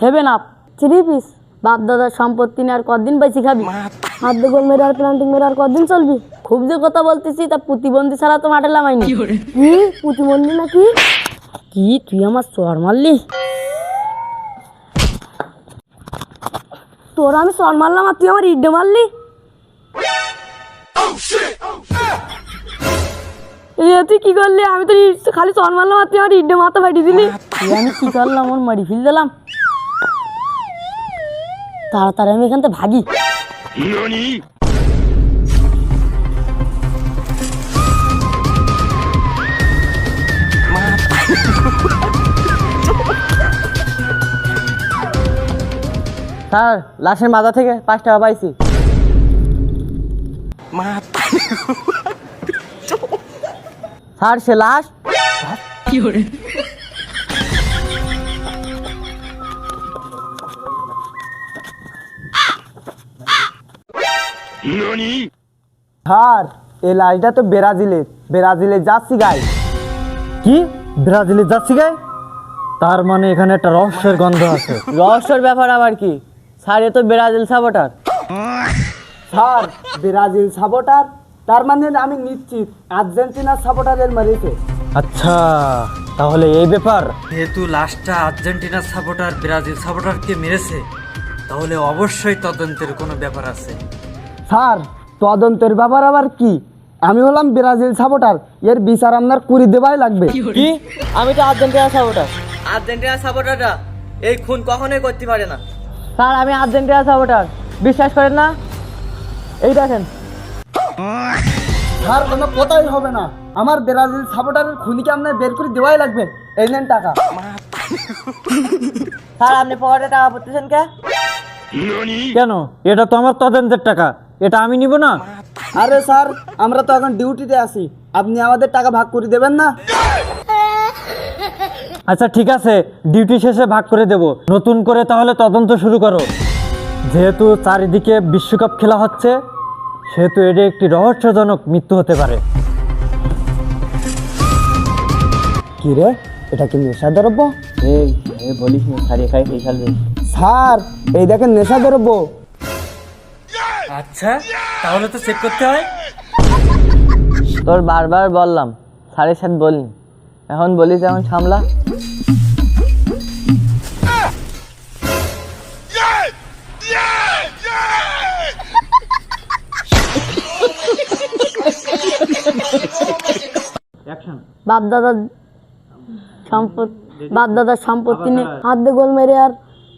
Seven up 3 piece. বাপ দাদার সম্পত্তি নিয়ে আর কদিন বেশি খাবি? হাত দিয়ে গোল মেরে আর প্লান্টিং মেরে আর কদিন চলবি? খুব যে কথা বলতেছি, তা প্রতিবন্ধী ছাড়া তো মাঠে লামাইনি। কি প্রতিবন্ধী নাকি? কি তুই আমার চর মারলি? তোর আমি চর মারলাম আর তুই আমার ইডে মারলি? তুই কি করলি? আমি তো খালি চর মারলাম আর তুই আমার ইডে মাথা ফাটিয়ে দিলি। আমি কি করলাম? ওর মারি ফেল দিলাম। তাড়াতাড়ি আমি এখান থেকে ভাগি। স্যার, লাশের মাথা থেকে 5 টাকা পাইছি। স্যার, সে লাশ। স্যার, এই লাশটা তো ব্রাজিলের জার্সি গাই। কি ব্রাজিলের জার্সি গায়ে? তার মানে এখানে একটা রহস্যের গন্ধ আছে। রহস্যের ব্যাপার আবার কি? স্যার, এ তো Brazil supporter. Sir, Brazil supporter? তার মানে আমি নিশ্চিত আর্জেন্টিনার সাপোর্টারের মারিছে। আচ্ছা, তাহলে এই ব্যাপার। যেহেতু লাস্টটা আর্জেন্টিনার সাপোর্টার ব্রাজিল সাপোর্টারকে মেরেছে, তাহলে অবশ্যই তদন্তের কোনো ব্যাপার আছে। স্যার, তদন্তের ব্যাপার আবার কি? আমি হলাম ব্রাজিল সাপোর্টার, এর বিচার আপনার করে দেওয়াই লাগবে। কি? আমি তো আর্জেন্টিনা সাপোর্টার। আর্জেন্টিনার সাপোর্টাররা এই খুন কখনোই করতে পারে না। স্যার, আমি আর্জেন্টিনার সাপোর্টার, বিশ্বাস করেন না? এই দেখেন। স্যার, কোনো কথাই হবে না। আমার ব্রাজিল সাপোর্টারের খুনিকে আপনার বের করে দেওয়াই লাগবে। এই নেন টাকা। স্যার, আপনি পকেটে টাকা পড়তেছেন কে? কেন? এটা তো আমার তদন্তের টাকা, এটা আমি নিব না? আরে স্যার, আমরা তো এখন ডিউটিতে আছি, আপনি আমাদের টাকা ভাগ করে দেবেন না? আচ্ছা ঠিক আছে, ডিউটি শেষে ভাগ করে দেব। নতুন করে তাহলে তদন্ত শুরু করো। যেহেতু চারিদিকে বিশ্বকাপ খেলা হচ্ছে, সেহেতু এটা একটি রহস্যজনক মৃত্যু হতে পারে। কি রে, এটা কি নেশা দ্রব্য? এই বলিস না, ছাড়িয়ে খাই সেই খেলবে। স্যার, এই দেখেন নেশা দ্রব্য। আচ্ছা, তাহলে তো চেক করতে হয়। তোর বারবার বললাম, স্যারের সাথে বলনি, এখন বলিস এখন সামলা। বাপ দাদার সম্পত্তি নিয়ে হাত দিয়ে গোল মেরে আর